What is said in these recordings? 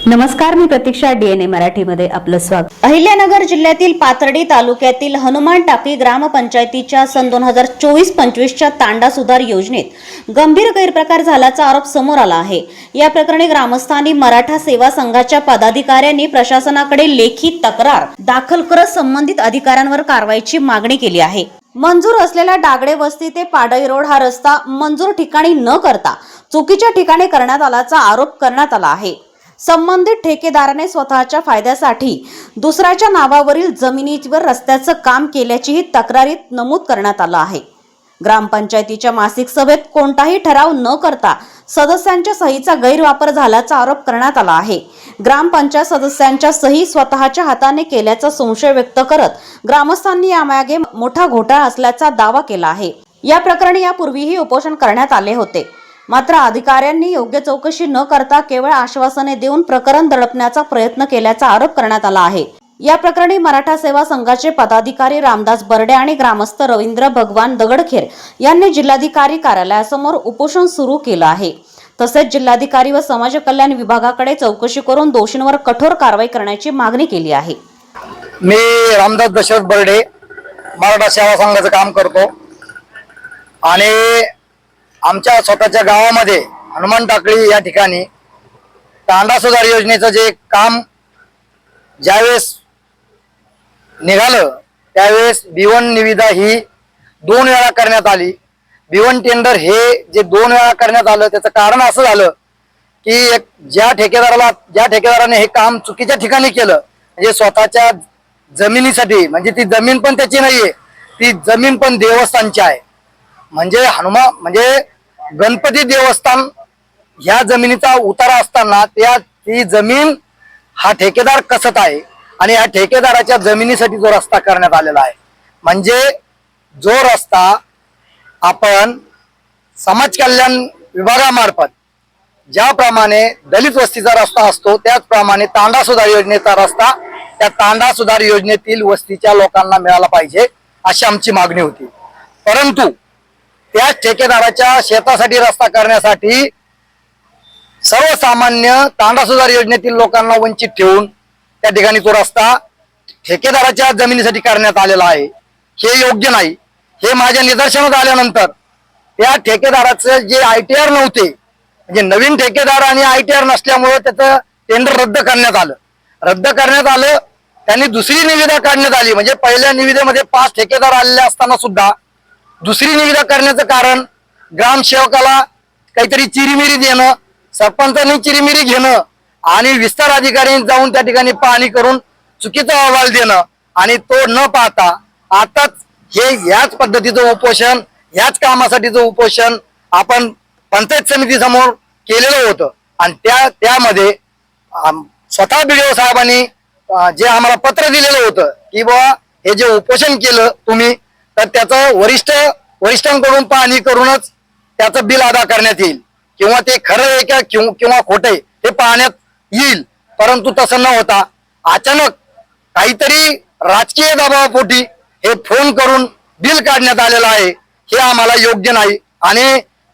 नमस्कार, मी प्रतीक्षा. डीएनए मराठीमध्ये आपलं स्वागत. अहिल्यानगर जिल्ह्यातील पाथर्डी तालुक्यातील हनुमान टाकळी ग्रामपंचायतीच्या सन 2024-25च्या तांडा सुधार योजनेत गंभीर गैरप्रकार झाल्याचा आरोप समोर आला आहे. या प्रकरणी ग्रामस्थांनी मराठा सेवा संघाच्या पदाधिकाऱ्यांनी प्रशासनाकडे लेखी तक्रार दाखल करत संबंधित अधिकाऱ्यांवर कारवाईची मागणी केली आहे. मंजूर असलेल्या डागडे वस्ती ते पाडळी रोड हा रस्ता मंजूर ठिकाणी न करता चुकीच्या ठिकाणी करण्यात आल्याचा आरोप करण्यात आला आहे. संबंधित ठेकेदाराने स्वतःच्या फायद्यासाठी दुसऱ्याच्या नावावरील जमिनीवर रस्त्याचं काम केल्याचीही तक्रारीत नमूद करण्यात आलं आहे. ग्रामपंचायतीच्या मासिक सभेत कोणताही ठराव न करता सदस्यांच्या सहीचा गैरवापर झाल्याचा आरोप करण्यात आला आहे. ग्रामपंचायत सदस्यांच्या सही स्वतःच्या हाताने केल्याचा संशय व्यक्त करत ग्रामस्थांनी यामागे मोठा घोटाळा असल्याचा दावा केला आहे. या प्रकरणी यापूर्वीही उपोषण करण्यात आले होते, मात्र अधिकाऱ्यांनी योग्य चौकशी न करता केवळ आश्वासने देऊन प्रकरण दडपण्याचा प्रयत्न केल्याचा आरोप करण्यात आला आहे. या प्रकरणी मराठा सेवा संघाचे पदाधिकारी रामदास बर्डे आणि ग्रामस्थ रवींद्र भगवान दगडखेर यांनी जिल्हाधिकारी कार्यालयासमोर उपोषण सुरू केलं आहे. तसेच जिल्हाधिकारी व समाज कल्याण विभागाकडे चौकशी करून दोषींवर कठोर कारवाई करण्याची मागणी केली आहे. मी रामदास दशरथ बर्डे मराठा सेवा संघाचं काम करतो आणि आमच्या स्वतःच्या गावामध्ये हनुमान टाकळी या ठिकाणी तांडा सुधार योजनेचं जे काम ज्यावेळेस निघालं त्यावेळेस B1 निविदा ही 2 वेळा करण्यात आली. B1 टेंडर हे जे 2 वेळा करण्यात आलं त्याचं कारण असं झालं की ज्या ठेकेदाराने हे काम चुकीच्या ठिकाणी केलं, म्हणजे स्वतःच्या जमिनीसाठी, म्हणजे ती जमीन पण त्याची नाहीये, ती जमीन पण देवस्थानची आहे. म्हणजे गणपती देवस्थान ह्या जमिनीचा उतारा असताना ती जमीन हा ठेकेदार कसत आहे आणि या ठेकेदाराच्या जमिनीसाठी जो रस्ता करण्यात आलेला आहे, म्हणजे जो रस्ता आपण समाज कल्याण विभागामार्फत ज्याप्रमाणे दलित वस्तीचा रस्ता असतो त्याचप्रमाणे तांडा सुधार योजनेचा रस्ता त्या तांडा सुधार योजनेतील वस्तीच्या लोकांना मिळाला पाहिजे अशी आमची मागणी होती. परंतु त्या ठेकेदाराच्या शेतासाठी रस्ता करण्यासाठी सर्वसामान्य तांडा सुधार योजनेतील लोकांना वंचित ठेवून त्या ठिकाणी तो रस्ता ठेकेदाराच्या जमिनीसाठी करण्यात आलेला आहे. हे योग्य नाही. हे माझ्या निदर्शनात आल्यानंतर त्या ठेकेदाराचं जे ITR नव्हते, म्हणजे नवीन ठेकेदार आणि ITR नसल्यामुळे त्याचं टेंडर रद्द करण्यात आलं. त्यांनी दुसरी निविदा काढण्यात आली. म्हणजे पहिल्या निविदेमध्ये 5 ठेकेदार आलेले असताना सुद्धा दुसरी निविदा करण्याचं कारण ग्रामसेवकाला काहीतरी चिरीमिरी देणं, सरपंचांनी चिरीमिरी घेणं आणि विस्तार अधिकाऱ्यांनी जाऊन त्या ठिकाणी पाहणी करून चुकीचा अहवाल देणं आणि तो न पाहता आताच याच पद्धतीचं उपोषण, याच कामासाठीचं उपोषण आपण पंचायत समिती समोर केलेलं होतं. आणि त्यामध्ये स्वतः BDO साहेबांनी जे आम्हाला पत्र दिलेलं होतं की बाबा हे जे उपोषण केलं तुम्ही, तर त्याचं वरिष्ठांकडून पाहणी करूनच त्याचं बिल अदा करण्यात येईल किंवा ते खरं आहे का किंवा खोटं आहे हे पाहण्यात येईल. परंतु तसं न होता अचानक काहीतरी राजकीय दबावापोटी हे फोन करून बिल काढण्यात आलेलं आहे. हे आम्हाला योग्य नाही आणि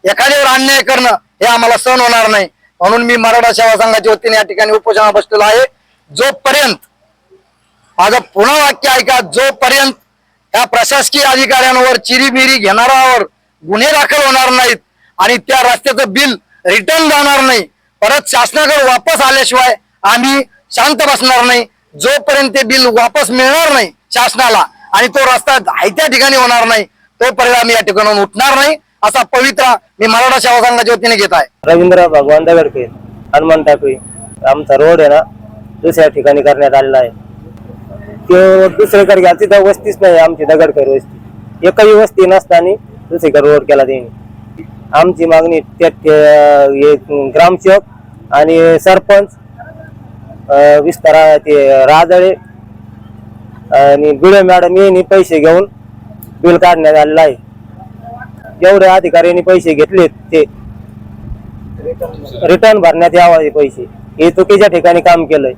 एखाद्यावर अन्याय करणं हे आम्हाला सहन होणार नाही. म्हणून मी मराठा सेवा संघाच्या वतीने या ठिकाणी उपोषणाला बसलेलो आहे. जोपर्यंत, माझं पुन्हा वाक्य ऐका, जोपर्यंत त्या प्रशासकीय अधिकाऱ्यांवर चिरीमिरी घेणाऱ्यावर गुन्हे दाखल होणार नाहीत आणि त्या रस्त्याचं बिल रिटर्न जाणार नाही, परत शासनाकडे वापस आल्याशिवाय आम्ही शांत बसणार नाही. जोपर्यंत ते बिल वापस मिळणार नाही शासनाला आणि तो रस्ता त्या ठिकाणी होणार नाही तोपर्यंत आम्ही या ठिकाणाहून उठणार नाही असा पवित्रा मी मराठा सेवा संघाच्या वतीने घेत आहे. रवींद्र भगवान दगडखेर, हनुमान टाकळी. आमचा रोड आहे ना दुसऱ्या ठिकाणी करण्यात आलेला आहे. तो दुसरीकडे घ्या, तिथं वस्तीच नाही आमची दगडखेर वस्ती. एकही वस्ती नसताना दुसरीकडे रोड केला त्यांनी. आमची मागणी ग्रामसेवक आणि सरपंच, विस्तारा ते राजळे आणि बिडे मॅडम यांनी पैसे घेऊन बिल काढण्यात आलेलं आहे. जेवढे अधिकाऱ्यांनी पैसे घेतलेत ते रिटर्न भरण्यात यावे पैसे. हे चुकीच्या ठिकाणी काम केलंय.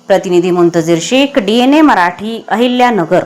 प्रतिनिधी मुंतजीर शेख, डीएनए मराठी, अहिल्यानगर.